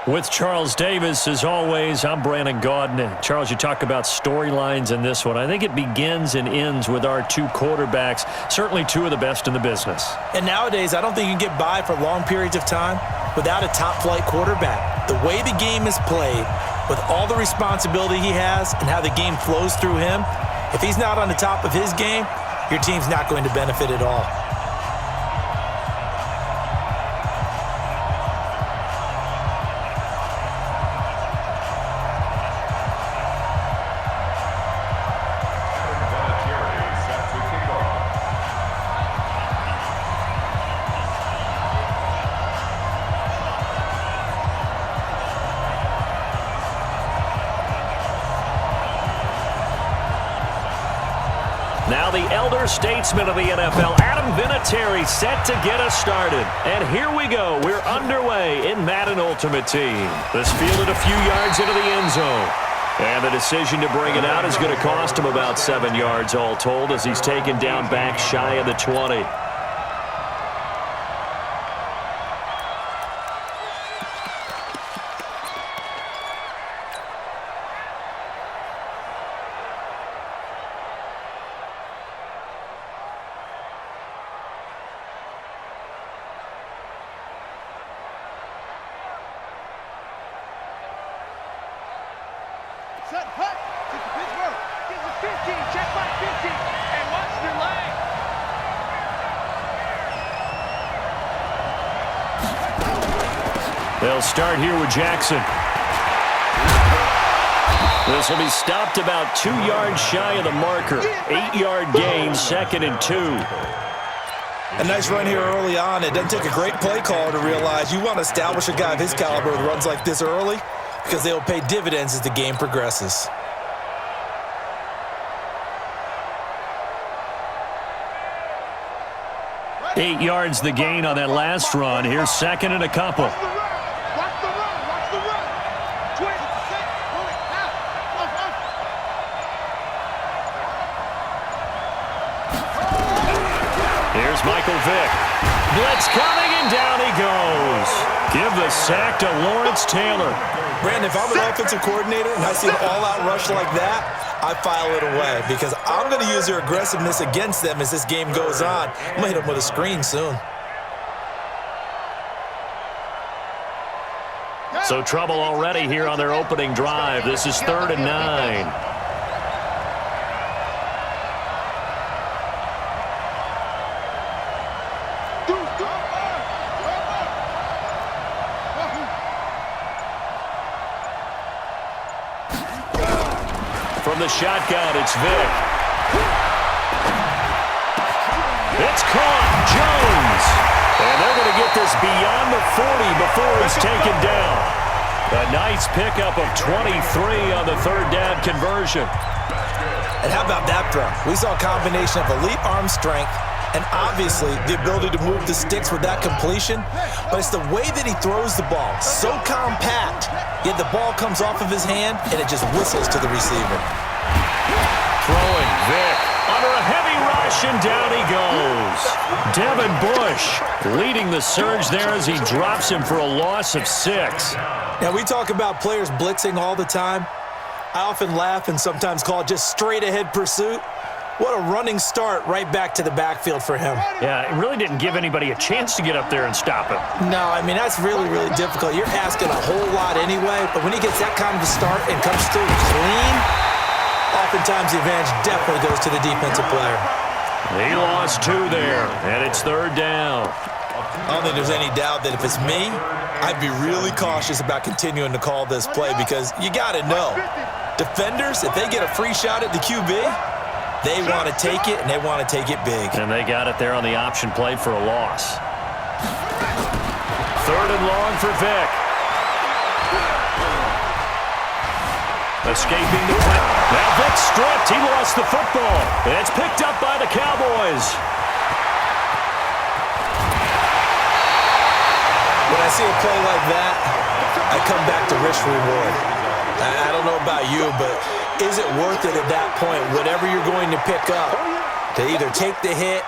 With Charles Davis, as always, I'm Brandon Gaudin. Charles, you talk about storylines in this one. I think it begins and ends with our two quarterbacks, certainly two of the best in the business. And nowadays, I don't think you can get by for long periods of time without a top-flight quarterback. The way the game is played, with all the responsibility he has and how the game flows through him, if he's not on the top of his game, your team's not going to benefit at all. Now the elder statesman of the NFL, Adam Vinatieri, set to get us started. And here we go. We're underway in Madden Ultimate Team. This fielded a few yards into the end zone. And the decision to bring it out is going to cost him about 7 yards all told as he's taken down back shy of the 20. Set, hut, to Pittsburgh. This is 15, check back 15, and watch the leg. They'll start here with Jackson. This will be stopped about 2 yards shy of the marker. 8-yard gain, 2nd and 2. A nice run here early on. It doesn't take a great play caller to realize you want to establish a guy of his caliber with runs like this early, because they will pay dividends as the game progresses. Eight yards the gain on that last run. Here's 2nd and a couple. Watch the run, watch the run, watch the run. Twist, set, pull it, out, Here's Michael Vick. Blitz coming, and down he goes. Give the sack to Lawrence Taylor. Brandon, if I'm an offensive coordinator and I see an all-out rush like that, I file it away because I'm going to use their aggressiveness against them as this game goes on. I'm going to hit them with a screen soon. So trouble already here on their opening drive. This is 3rd and 9. From the shotgun, it's Vick. It's caught. Jones. And they're going to get this beyond the 40 before he's taken down. A nice pickup of 23 on the 3rd down conversion. And how about that throw? We saw a combination of elite arm strength and obviously the ability to move the sticks with that completion, but it's the way that he throws the ball. So compact, yet the ball comes off of his hand and it just whistles to the receiver. Throwing Vick under a heavy rush, and down he goes. Devin Bush leading the surge there as he drops him for a loss of 6. Now, we talk about players blitzing all the time. I often laugh and sometimes call it just straight-ahead pursuit. What a running start right back to the backfield for him. Yeah, it really didn't give anybody a chance to get up there and stop him. No, I mean, that's really, really difficult. You're asking a whole lot anyway, but when he gets that kind of a start and comes through clean, oftentimes the advantage definitely goes to the defensive player. He lost 2 there, and it's 3rd down. I don't think there's any doubt that if it's me, I'd be really cautious about continuing to call this play because you got to know, defenders, if they get a free shot at the QB, they want to take it, and they want to take it big. And they got it there on the option play for a loss. 3rd and long for Vick. Escaping the play. Now Vick stripped. He lost the football. And it's picked up by the Cowboys. When I see a play like that, I come back to risk reward. I don't know about you, but is it worth it at that point, whatever you're going to pick up, to either take the hit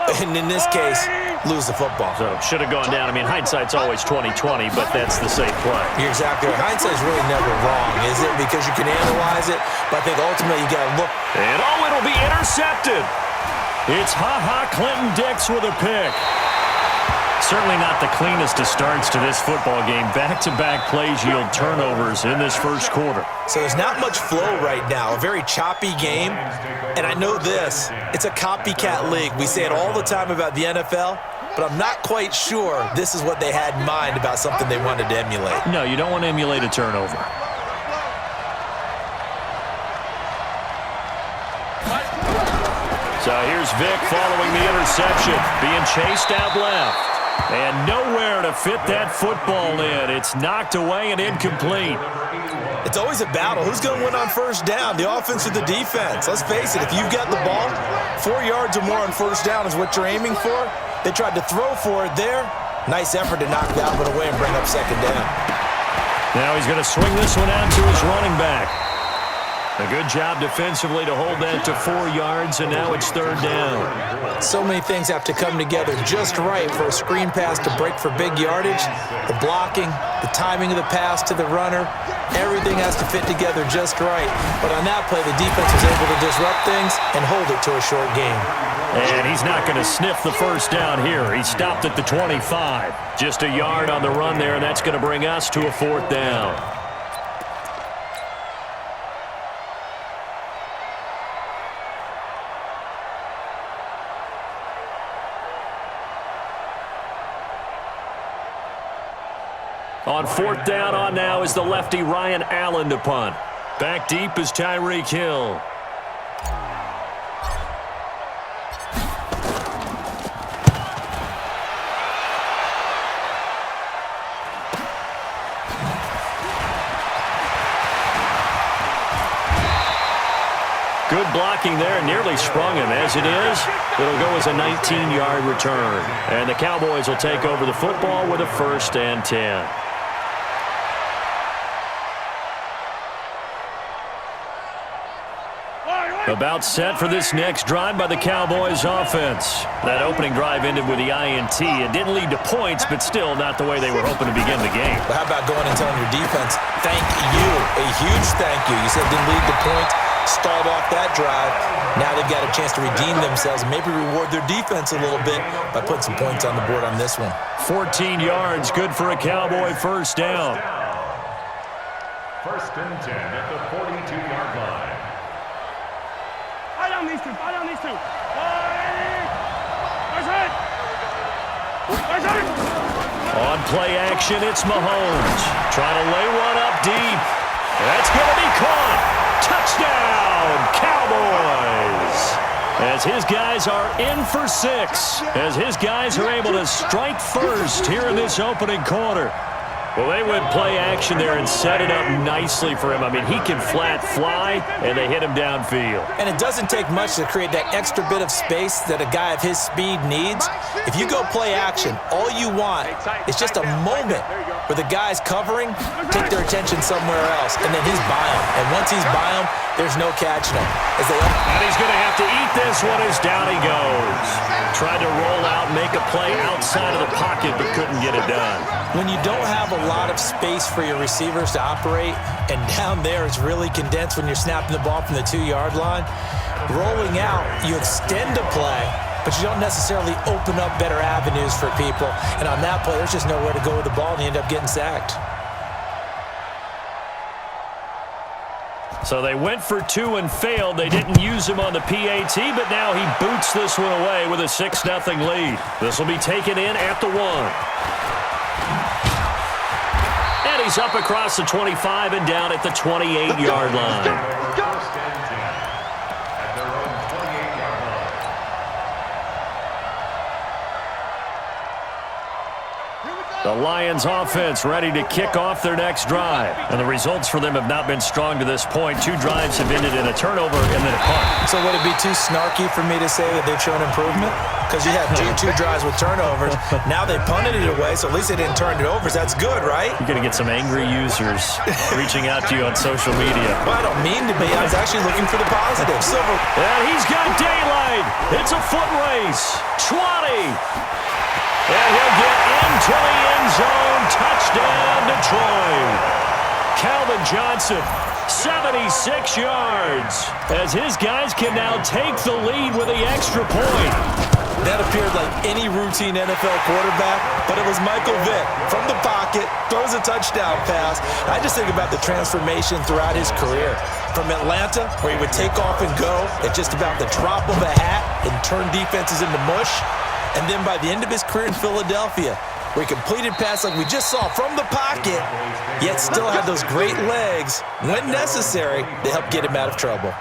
And in this case, lose the football. So should have gone down. I mean, hindsight's always 20/20, but that's the safe play. You're exactly right. Hindsight's really never wrong, is it? Because you can analyze it, but I think ultimately you got to look. And it'll be intercepted. It's Clinton-Dix with a pick. Certainly not the cleanest of starts to this football game. Back-to-back plays yield turnovers in this first quarter. So there's not much flow right now. A very choppy game. And I know this. It's a copycat league. We say it all the time about the NFL, but I'm not quite sure this is what they had in mind about something they wanted to emulate. No, you don't want to emulate a turnover. So here's Vic following the interception, being chased out left. And nowhere to fit that football in. It's knocked away and incomplete. It's always a battle. Who's going to win on first down, the offense or the defense? Let's face it, if you've got the ball, 4 yards or more on first down is what you're aiming for. They tried to throw for it there. Nice effort to knock that one away and bring up second down. Now he's going to swing this one out to his running back. A good job defensively to hold that to 4 yards, and now it's third down. So many things have to come together just right for a screen pass to break for big yardage. The blocking, the timing of the pass to the runner, everything has to fit together just right. But on that play, the defense was able to disrupt things and hold it to a short game. And he's not going to sniff the first down here. He stopped at the 25. Just a yard on the run there, and that's going to bring us to a fourth down. On fourth down on now is the lefty Ryan Allen to punt. Back deep is Tyreek Hill. Good blocking there, nearly sprung him. As it is, it'll go as a 19-yard return. And the Cowboys will take over the football with a 1st and 10. About set for this next drive by the Cowboys offense. That opening drive ended with the INT. It didn't lead to points, but still not the way they were hoping to begin the game. But how about going and telling your defense, thank you, a huge thank you. You said it didn't lead to points, stalled off that drive. Now they've got a chance to redeem themselves and maybe reward their defense a little bit by putting some points on the board on this one. 14 yards, good for a Cowboy first down. 1st and 10 at the 42-yard line. Fall down these two. On play action, it's Mahomes. Trying to lay one up deep. That's going to be caught. Touchdown, Cowboys. As his guys are in for 6. As his guys are able to strike first here in this opening quarter. Well, they went play action there and set it up nicely for him. I mean, he can flat fly, and they hit him downfield. And it doesn't take much to create that extra bit of space that a guy of his speed needs. If you go play action, all you want is just a moment where the guy's covering, take their attention somewhere else, and then he's by him. And once he's by him, there's no catching him. And he's going to have to eat this one as down he goes. Tried to roll out, make a play outside of the pocket, but couldn't get it done. When you don't have a lot of space for your receivers to operate, and down there it's really condensed when you're snapping the ball from the 2-yard line, rolling out, you extend a play, but you don't necessarily open up better avenues for people. And on that play, there's just nowhere to go with the ball, and you end up getting sacked. So they went for 2 and failed. They didn't use him on the PAT, but now he boots this one away with a 6-0 lead. This will be taken in at the 1. And he's up across the 25 and down at the 28-yard line. The Lions offense ready to kick off their next drive. And the results for them have not been strong to this point. 2 drives have ended in a turnover and then a punt. So would it be too snarky for me to say that they've shown improvement? Because you had two drives with turnovers. Now they punted it away, so at least they didn't turn it over. So that's good, right? You're going to get some angry users reaching out to you on social media. Well, I don't mean to be. I was actually looking for the positive. Silver. And he's got daylight. It's a foot race. 20. And he'll get into the end zone. Touchdown, Detroit. Calvin Johnson, 76 yards. As his guys can now take the lead with the extra point. That appeared like any routine NFL quarterback, but it was Michael Vick from the pocket, throws a touchdown pass. I just think about the transformation throughout his career. From Atlanta, where he would take off and go at just about the drop of a hat and turn defenses into mush. And then by the end of his career in Philadelphia, where he completed passes like we just saw from the pocket, yet still had those great legs, when necessary, to help get him out of trouble.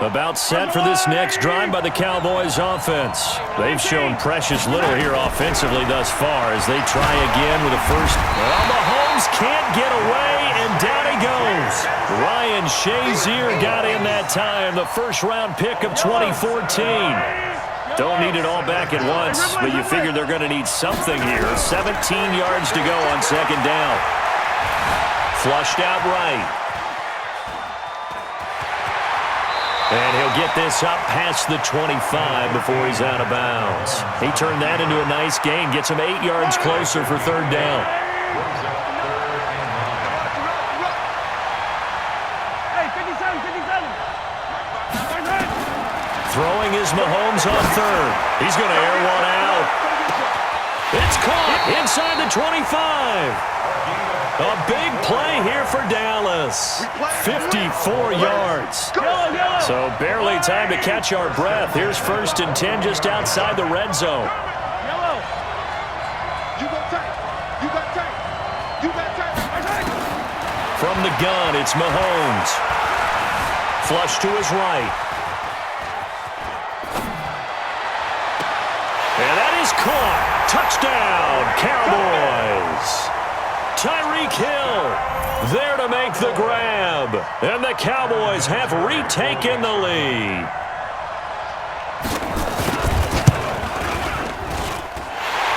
About set for this next drive by the Cowboys offense. They've shown precious little here offensively thus far as they try again with a first. Well, Mahomes can't get away, and down he goes. Ryan Shazier got in that time, the first-round pick of 2014. Don't need it all back at once, but you figure they're going to need something here. 17 yards to go on second down. Flushed out right. And he'll get this up past the 25 before he's out of bounds. He turned that into a nice gain, gets him 8 yards closer for third down. Throwing is Mahomes on third. He's going to air one out. It's caught inside the 25. A big play here for Dallas. 54 yards. So barely time to catch our breath. Here's 1st and 10 just outside the red zone. From the gun, it's Mahomes. Flush to his right. And that is caught. Touchdown, Cowboys. Tyreek Hill there to make the grab. And the Cowboys have retaken the lead.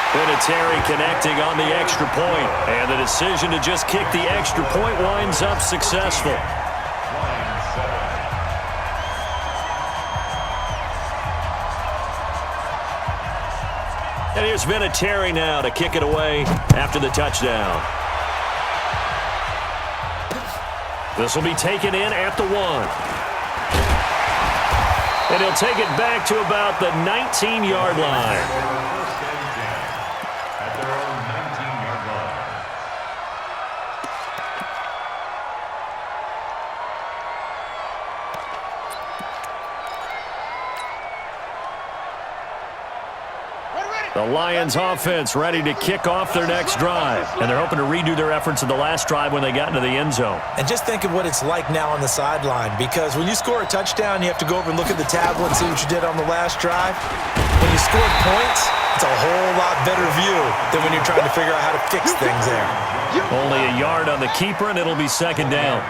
Vinatieri connecting on the extra point. And the decision to just kick the extra point winds up successful. And here's Vinatieri now to kick it away after the touchdown. This will be taken in at the 1. And he'll take it back to about the 19-yard line. At their own 19-yard line. The Lions offense ready to kick off their next drive. And they're hoping to redo their efforts in the last drive when they got into the end zone. And just think of what it's like now on the sideline, because when you score a touchdown, you have to go over and look at the tablet and see what you did on the last drive. When you scored points, it's a whole lot better view than when you're trying to figure out how to fix things there. Only a yard on the keeper, and it'll be second down.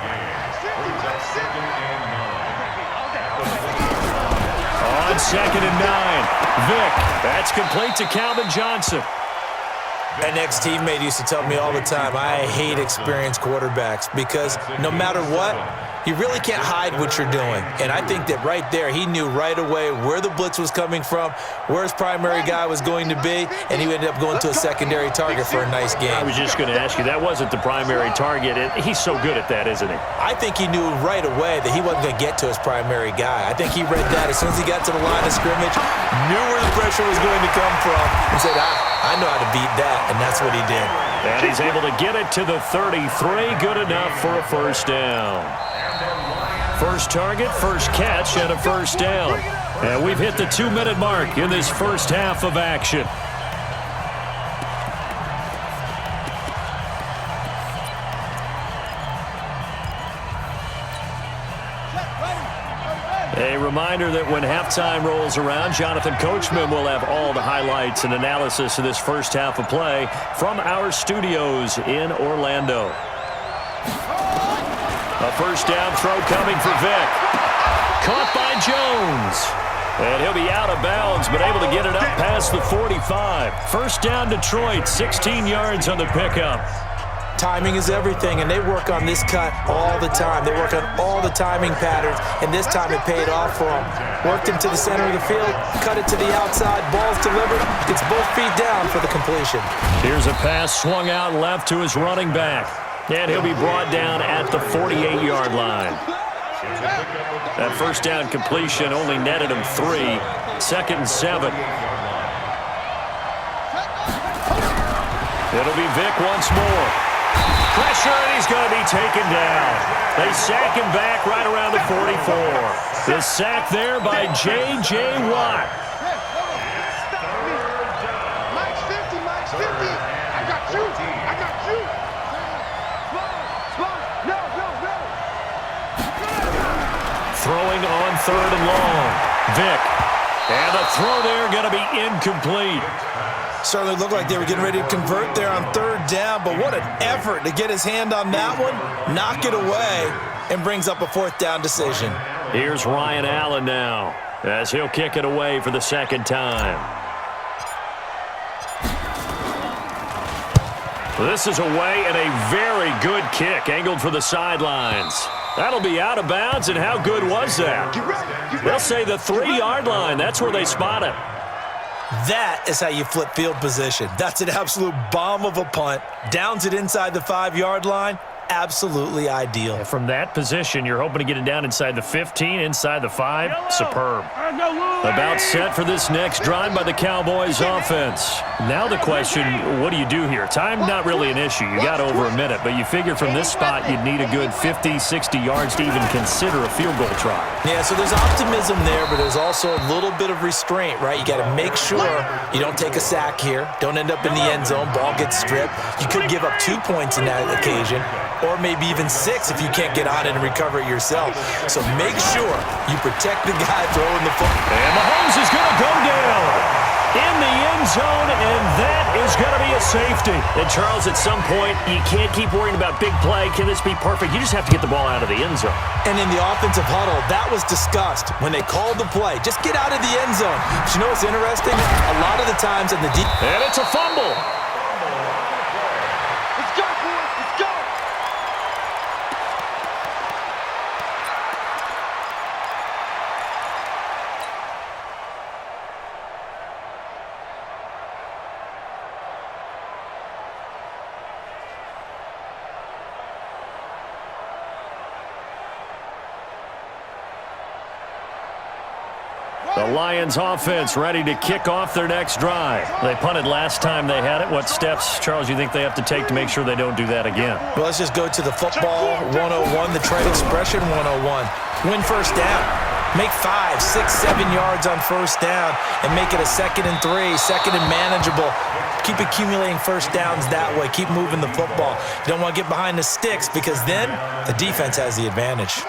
On 2nd and 9. Vick, that's complete to Calvin Johnson. An ex-teammate used to tell me all the time, I hate experienced quarterbacks because no matter what, you really can't hide what you're doing. And I think that right there, he knew right away where the blitz was coming from, where his primary guy was going to be, and he ended up going to a secondary target for a nice game. I was just going to ask you, that wasn't the primary target. He's so good at that, isn't he? I think he knew right away that he wasn't going to get to his primary guy. I think he read that as soon as he got to the line of scrimmage, knew where the pressure was going to come from, and said, I know how to beat that, and that's what he did. And he's able to get it to the 33, good enough for a first down. And the Lions First target, first catch, and a first down. And we've hit the 2-minute mark in this first half of action. A reminder that when halftime rolls around, Jonathan Coachman will have all the highlights and analysis of this first half of play from our studios in Orlando. A first down throw coming for Vic. Caught by Jones. And he'll be out of bounds, but able to get it up past the 45. First down Detroit, 16 yards on the pickup. Timing is everything, and they work on this cut all the time. They work on all the timing patterns, and this time it paid off for them. Worked him to the center of the field, cut it to the outside, ball's delivered, gets both feet down for the completion. Here's a pass swung out left to his running back, and he'll be brought down at the 48-yard line. That first down completion only netted him 3. 2nd and 7. It'll be Vic once more. Pressure, and he's going to be taken down. They sack him back right around the 44. The sack there by J.J. Watt. Mike's 50, Mike's 50. I got you. No. Throwing on 3rd and long. Vic. And the throw there going to be incomplete. Certainly looked like they were getting ready to convert there on 3rd down, but what an effort to get his hand on that one, knock it away, and brings up a 4th down decision. Here's Ryan Allen now, as he'll kick it away for the 2nd time. This is away and a very good kick, angled for the sidelines. That'll be out of bounds, and how good was that? They'll say the 3-yard line. That's where they spot it. That is how you flip field position. That's an absolute bomb of a punt. Downs it inside the 5-yard line. Absolutely ideal. From that position, you're hoping to get it down inside the 15, inside the 5. Superb. About set for this next drive by the Cowboys offense. Now the question, what do you do here? Time not really an issue. You got over a minute, but you figure from this spot you'd need a good 50, 60 yards to even consider a field goal try. Yeah, so there's optimism there, but there's also a little bit of restraint, right? You got to make sure you don't take a sack here. Don't end up in the end zone. Ball gets stripped. You could give up 2 points in that occasion, or maybe even 6 if you can't get on it and recover it yourself. So make sure you protect the guy throwing the football. And Mahomes is going to go down in the end zone, and that is going to be a safety. And, Charles, at some point, you can't keep worrying about big play. Can this be perfect? You just have to get the ball out of the end zone. And in the offensive huddle, that was discussed when they called the play. Just get out of the end zone. But you know what's interesting? A lot of the times in the deep... And it's a fumble. Let's go, boys. Let's go. The Lions offense ready to kick off their next drive. They punted last time they had it. What steps, Charles, you think they have to take to make sure they don't do that again? Well, let's just go to the football 101, the trade expression 101. Win first down. Make 5, 6, 7 yards on first down and make it a 2nd and 3, 2nd and manageable. Keep accumulating first downs that way. Keep moving the football. You don't want to get behind the sticks because then the defense has the advantage.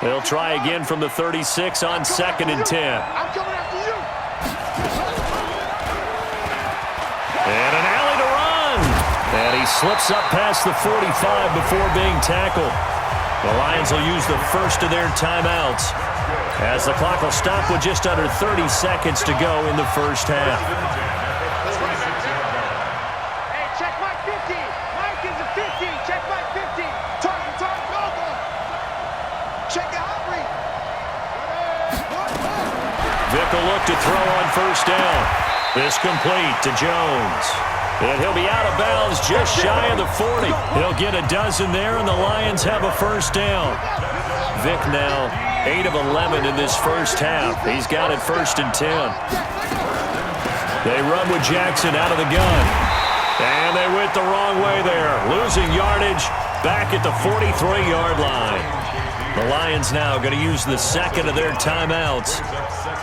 They'll try again from the 36 on 2nd and 10. I'm coming after you. And an alley to run. And he slips up past the 45 before being tackled. The Lions will use the first of their timeouts as the clock will stop with just under 30 seconds to go in the first half. Hey, check Mike 50. Mike is a 50. Check Mike 50. Target, go. Check it out, Reed. Vic will look to throw on first down. This complete to Jones. And he'll be out of bounds just shy of the 40. He'll get a dozen there, and the Lions have a first down. Vic now 8 of 11 in this first half. He's got it 1st and 10. They run with Jackson out of the gun. And they went the wrong way there. Losing yardage back at the 43-yard line. The Lions now going to use the second of their timeouts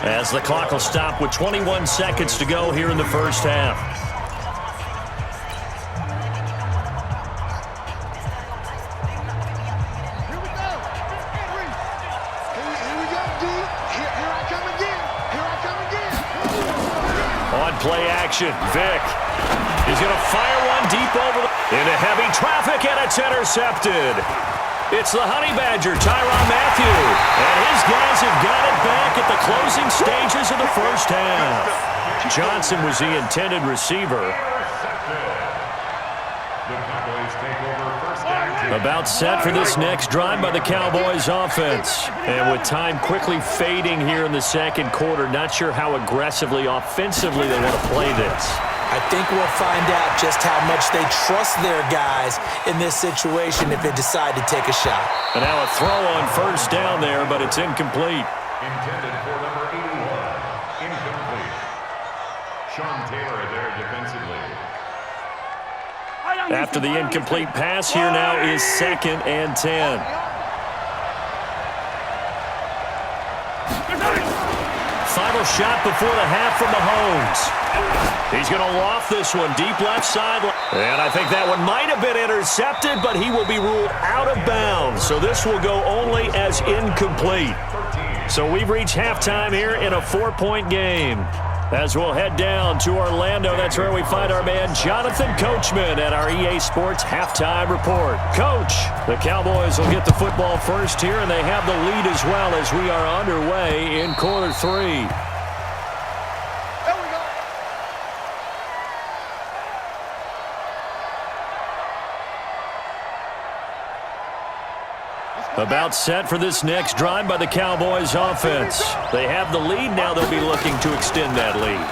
as the clock will stop with 21 seconds to go here in the first half. Play action. Vick is going to fire one deep over into heavy traffic, and it's intercepted. It's the Honey Badger, Tyrann Mathieu, and his guys have got it back at the closing stages of the first half. Johnson was the intended receiver. About set for this next drive by the Cowboys offense. And with time quickly fading here in the second quarter, not sure how aggressively, offensively they want to play this. I think we'll find out just how much they trust their guys in this situation if they decide to take a shot. And now a throw on first down there, but it's incomplete. Intended for number 81. Incomplete. Sean Taylor there defensively. After the incomplete pass, here now is 2nd and 10. Final shot before the half from Mahomes. He's going to loft this one deep left sideline. And I think that one might have been intercepted, but he will be ruled out of bounds. So this will go only as incomplete. So we've reached halftime here in a 4-point game. As we'll head down to Orlando, that's where we find our man Jonathan Coachman at our EA Sports Halftime Report. Coach, the Cowboys will get the football first here, and they have the lead as well as we are underway in quarter 3. About set for this next drive by the Cowboys offense. They have the lead. Now they'll be looking to extend that lead.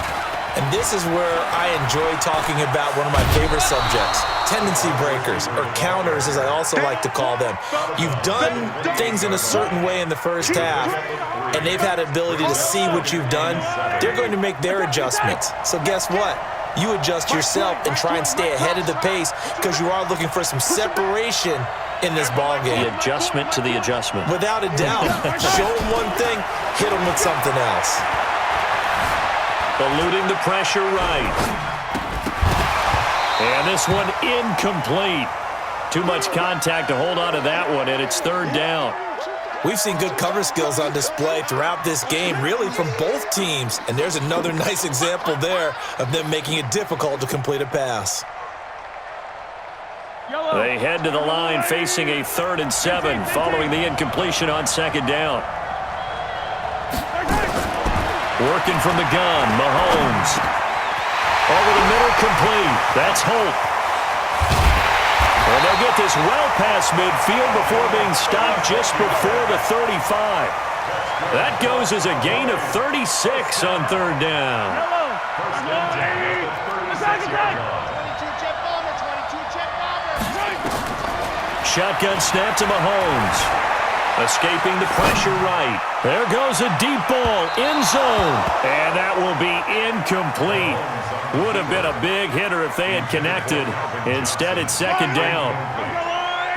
And this is where I enjoy talking about one of my favorite subjects, tendency breakers, or counters as I also like to call them. You've done things in a certain way in the first half, and they've had the ability to see what you've done. They're going to make their adjustments. So guess what? You adjust yourself and try and stay ahead of the pace because you are looking for some separation in this ball game. The adjustment to the adjustment. Without a doubt. Show them one thing, hit them with something else. Eluding the pressure right. And this one incomplete. Too much contact to hold on to that one, and it's 3rd down. We've seen good cover skills on display throughout this game, really from both teams. And there's another nice example there of them making it difficult to complete a pass. They head to the line facing a 3rd and 7 following the incompletion on 2nd down. Working from the gun, Mahomes. Over the middle, complete. That's Holt. And they'll get this well past midfield before being stopped just before the 35. That goes as a gain of 36 on 3rd down. Shotgun snap to Mahomes. Escaping the pressure right. There goes a deep ball, end zone. And that will be incomplete. Would have been a big hitter if they had connected. Instead, it's 2nd down.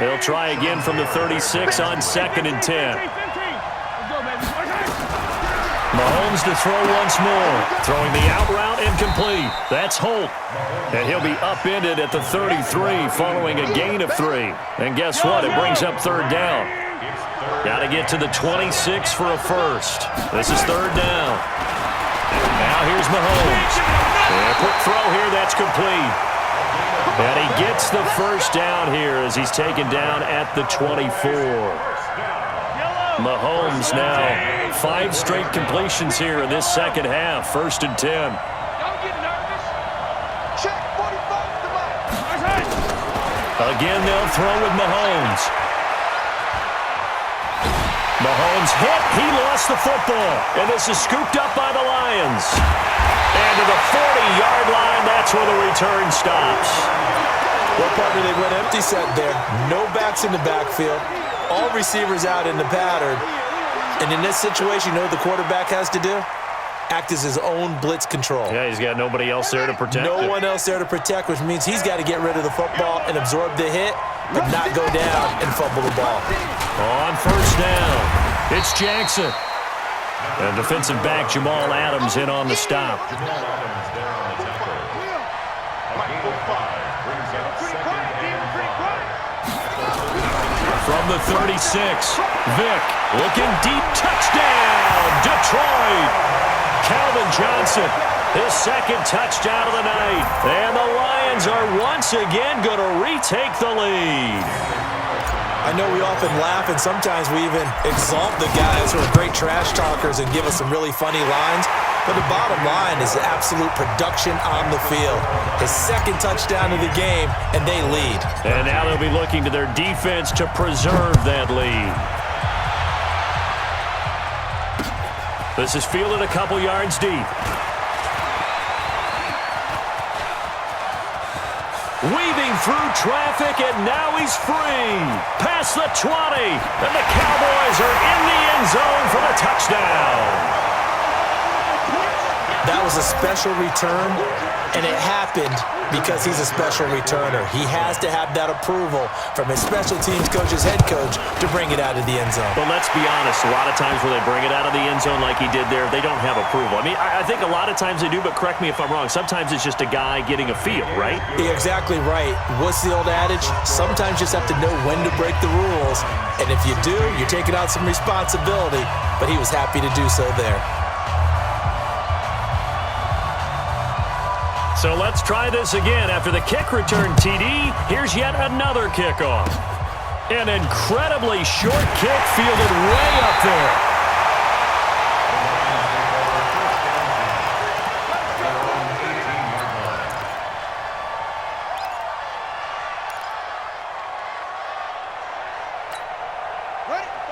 They'll try again from the 36 on 2nd and 10. Mahomes to throw once more. Throwing the out route incomplete. That's Holt. And he'll be upended at the 33 following a gain of 3. And guess what? It brings up 3rd down. Got to get to the 26 for a first. This is 3rd down. Now here's Mahomes. And a quick throw here. That's complete. And he gets the first down here as he's taken down at the 24. Mahomes now 5 straight completions here in this second half. 1st and 10. Don't get nervous. Check 45 to Again, they'll throw with Mahomes. Mahomes hit. He lost the football. And this is scooped up by the Lions. And to the 40-yard line, that's where the return stops. Well, partner, they went empty set there. No backs in the backfield. All receivers out in the pattern. And in this situation, you know what the quarterback has to do? act as his own blitz control. Yeah, he's got nobody else there to protect him. No one else there to protect, which means he's got to get rid of the football and absorb the hit, but not go down and fumble the ball. On first down, it's Jackson. And defensive back Jamal Adams in on the stop. Jamal Adams there on the tackle. A gain of 5 brings up second and 5. From the 36, Vick looking deep, touchdown, Detroit. Calvin Johnson, his second touchdown of the night. And the Lions are once again going to retake the lead. I know we often laugh, and sometimes we even exalt the guys who are great trash talkers and give us some really funny lines. But the bottom line is the absolute production on the field. His second touchdown of the game, and they lead. And now they'll be looking to their defense to preserve that lead. This is fielded a couple yards deep. Weaving through traffic, and now he's free. Past the 20, and the Cowboys are in the end zone for the touchdown. That was a special return, and it happened because he's a special returner. He has to have that approval from his special teams coach's head coach to bring it out of the end zone. But let's be honest, a lot of times when they bring it out of the end zone like he did there, they don't have approval. I mean, I think a lot of times they do, but correct me if I'm wrong. Sometimes it's just a guy getting a feel, right? You're exactly right. What's the old adage? Sometimes you just have to know when to break the rules, and if you do, you're taking out some responsibility, but he was happy to do so there. So let's try this again. After the kick return TD, here's yet another kickoff. An incredibly short kick fielded way up there.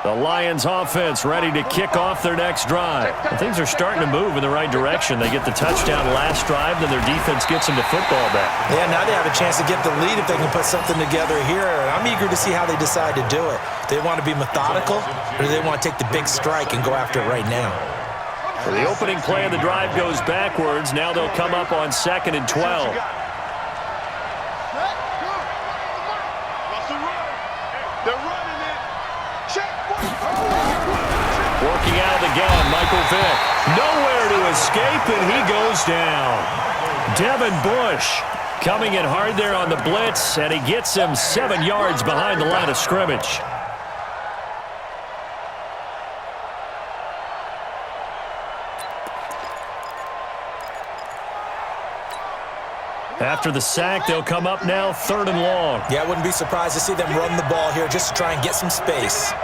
The Lions offense ready to kick off their next drive. And things are starting to move in the right direction. They get the touchdown last drive, then their defense gets them the football back. Yeah, now they have a chance to get the lead if they can put something together here. And I'm eager to see how they decide to do it. Do they want to be methodical, or do they want to take the big strike and go after it right now? For the opening play of the drive goes backwards. Now they'll come up on 2nd and 12. Working out of the gun, Michael Vick. Nowhere to escape, and he goes down. Devin Bush coming in hard there on the blitz, and he gets him 7 yards behind the line of scrimmage. After the sack, they'll come up now 3rd and long. Yeah, I wouldn't be surprised to see them run the ball here just to try and get some space.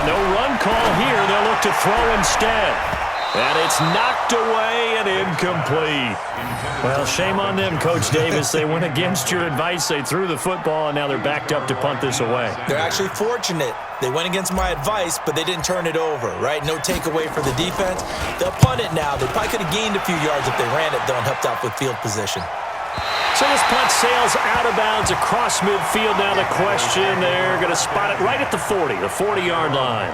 No run call here. They'll look to throw instead. And it's knocked away and incomplete. Well, shame on them, Coach Davis. They went against your advice. They threw the football, and now they're backed up to punt this away. They're actually fortunate. They went against my advice, but they didn't turn it over, right? No takeaway for the defense. They'll punt it now. They probably could have gained a few yards if they ran it, though, and helped out with field position. So this punt sails out of bounds across midfield. Now the question, they're going to spot it right at the 40, the 40-yard line.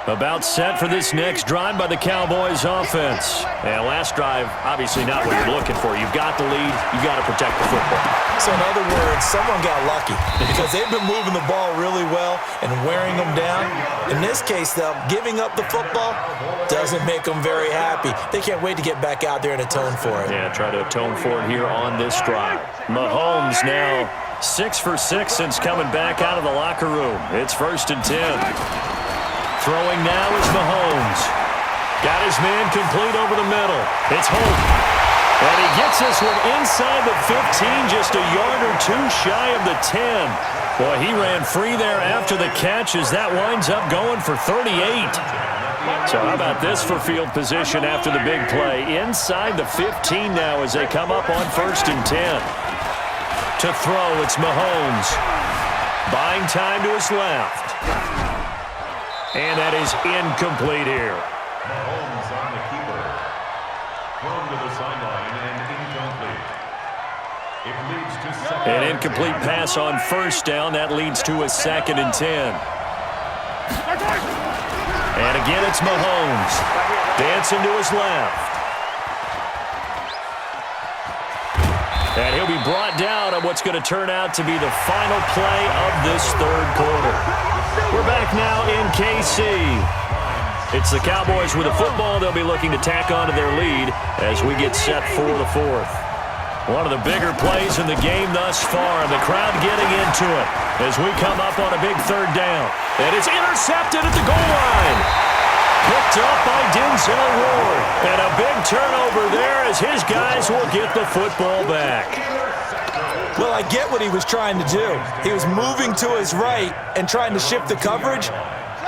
About set for this next drive by the Cowboys offense. And last drive, obviously not what you're looking for. You've got the lead. You've got to protect the football. So in other words, someone got lucky because they've been moving the ball really well and wearing them down. In this case, though, giving up the football doesn't make them very happy. They can't wait to get back out there and atone for it. Yeah, try to atone for it here on this drive. Mahomes now 6 for 6 since coming back out of the locker room. It's 1st and 10. Throwing now is Mahomes. Got his man complete over the middle. It's Holt. And he gets this one inside the 15, just a yard or two shy of the 10. Boy, he ran free there after the catch as that winds up going for 38. So how about this for field position after the big play? Inside the 15 now as they come up on 1st and 10. To throw, it's Mahomes. Buying time to his left. And that is incomplete here. Mahomes on the keeper. An incomplete pass on first down. That leads to a 2nd and 10. And again, it's Mahomes. Dancing to his left. And he'll be brought down on what's going to turn out to be the final play of this 3rd quarter. We're back now in KC. It's the Cowboys with the football. They'll be looking to tack on to their lead as we get set for the 4th. One of the bigger plays in the game thus far. The crowd getting into it as we come up on a big 3rd down. And it's intercepted at the goal line. Picked up by Denzel Ward. And a big turnover there as his guys will get the football back. Well, I get what he was trying to do. He was moving to his right and trying to shift the coverage,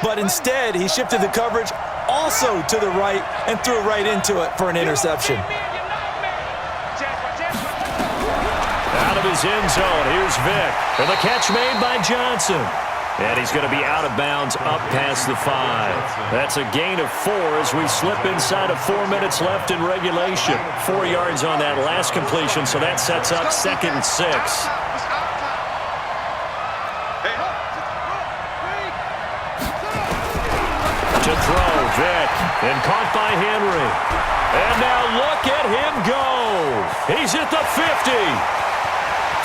but instead he shifted the coverage also to the right and threw right into it for an interception. Out of his end zone, here's Vick. And the catch made by Johnson. And he's going to be out of bounds up past the 5. That's a gain of 4 as we slip inside of 4 minutes left in regulation. 4 yards on that last completion, so that sets up 2nd and 6. To throw, Vick, and caught by Henry. And now look at him go. He's at the 50,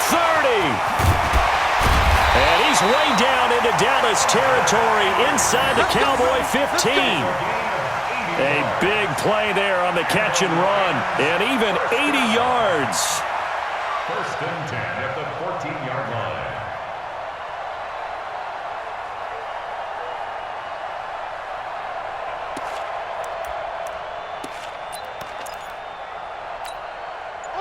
30. And he's way down into Dallas territory inside the Cowboy 15. A big play there on the catch and run, and even 80 yards. 1st and 10 at the 14-yard line.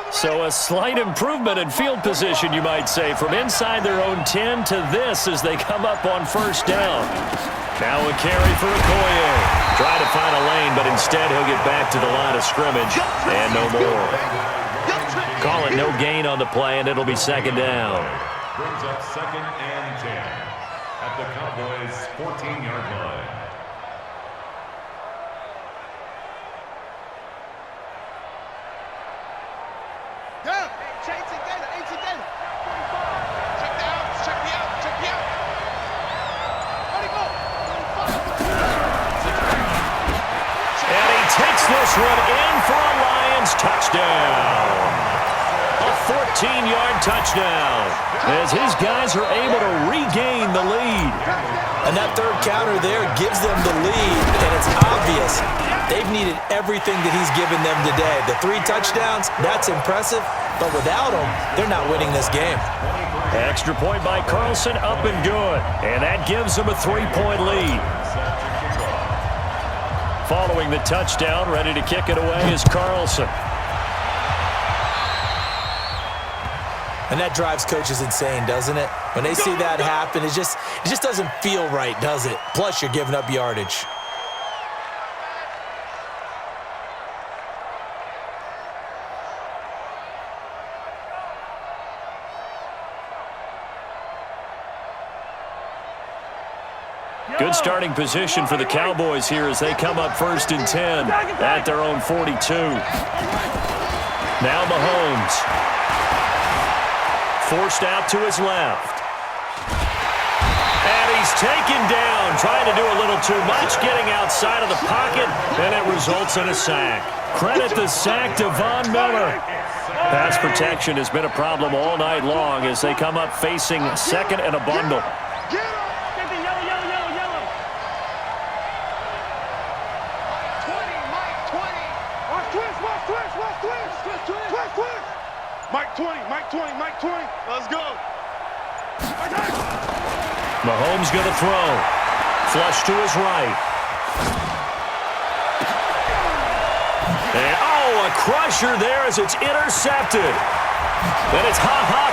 So a slight improvement in field position, you might say, from inside their own 10 to this as they come up on 1st down. Now a carry for Okoye. Try to find a lane, but instead he'll get back to the line of scrimmage and no more. Call it no gain on the play, and it'll be 2nd down. Brings up 2nd and 10 at the Cowboys' 14-yard line. This one in for a Lions touchdown. A 14-yard touchdown as his guys are able to regain the lead. And that 3rd counter there gives them the lead, and it's obvious they've needed everything that he's given them today. The 3 touchdowns, that's impressive, but without him, they're not winning this game. Extra point by Carlson, up and good, and that gives them a 3-point lead. Following the touchdown, ready to kick it away is Carlson. And that drives coaches insane, doesn't it? When they see that happen, it just doesn't feel right, does it? Plus, you're giving up yardage. Good starting position for the Cowboys here as they come up 1st and 10 at their own 42. Now Mahomes. Forced out to his left. And he's taken down, trying to do a little too much, getting outside of the pocket, and it results in a sack. Credit the sack to Von Miller. Pass protection has been a problem all night long as they come up facing 2nd and a bundle. Mike 20, let's go. Mahomes going to throw. Flush to his right. And, a crusher there as it's intercepted. And it's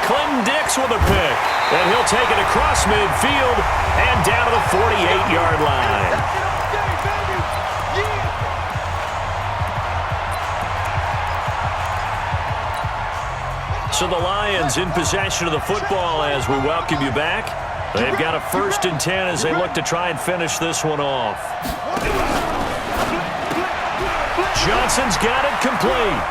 Clinton-Dix with a pick. And he'll take it across midfield and down to the 48-yard line. So the Lions in possession of the football as we welcome you back. They've got a 1st and 10 as they look to try and finish this one off. Johnson's got it complete.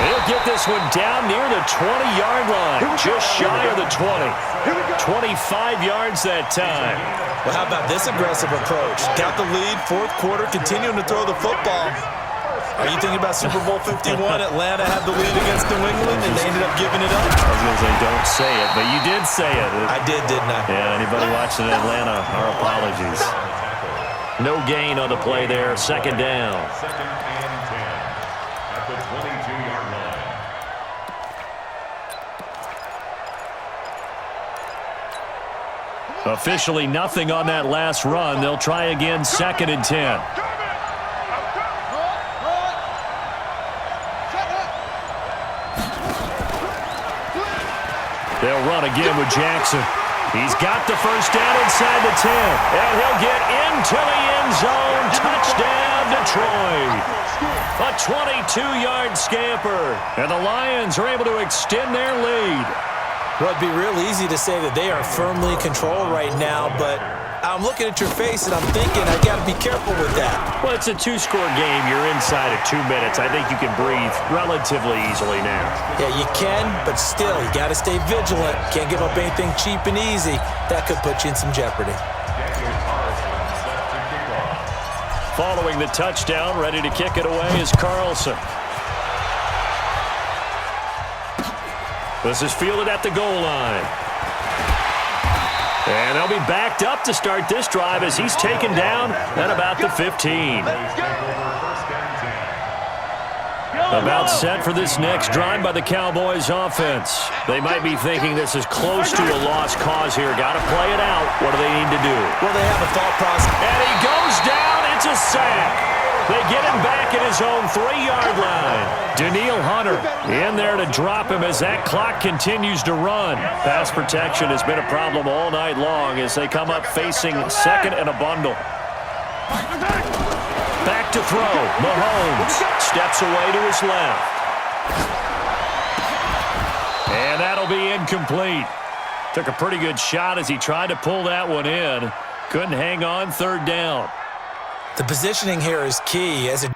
He'll get this one down near the 20-yard line, just shy of the 20. 25 yards that time. Well, how about this aggressive approach? Got the lead, fourth quarter, continuing to throw the football. Are you thinking about Super Bowl 51? Atlanta had the lead against New England, and they ended up giving it up? I was going to say, don't say it, but you did say it. I did, didn't I? Yeah, anybody watching Atlanta, our apologies. No gain on the play there, second down. Second and 10 at the 22-yard line. Officially nothing on that last run. They'll try again, second and 10. They'll run again with Jackson. He's got the first down inside the 10. And he'll get into the end zone. Touchdown, Detroit. A 22-yard scamper. And the Lions are able to extend their lead. Well, it'd be real easy to say that they are firmly in control right now, but I'm looking at your face and I'm thinking I got to be careful with that. Well, it's a two-score game. You're inside of 2 minutes. I think you can breathe relatively easily now. Yeah, you can, but still, you got to stay vigilant. Can't give up anything cheap and easy. That could put you in some jeopardy. Following the touchdown, ready to kick it away is Carlson. This is fielded at the goal line. And they'll be backed up to start this drive as he's taken down at about the 15. About set for this next drive by the Cowboys offense. They might be thinking this is close to a lost cause here. Got to play it out. What do they need to do? Well, they have a thought process. And he goes down. It's a sack. They get him back at his own 3-yard line. Danielle Hunter in there to drop him as that clock continues to run. Pass protection has been a problem all night long as they come up facing second and a bundle. Back to throw. Mahomes steps away to his left. And that'll be incomplete. Took a pretty good shot as he tried to pull that one in. Couldn't hang on, third down. The positioning here is key as it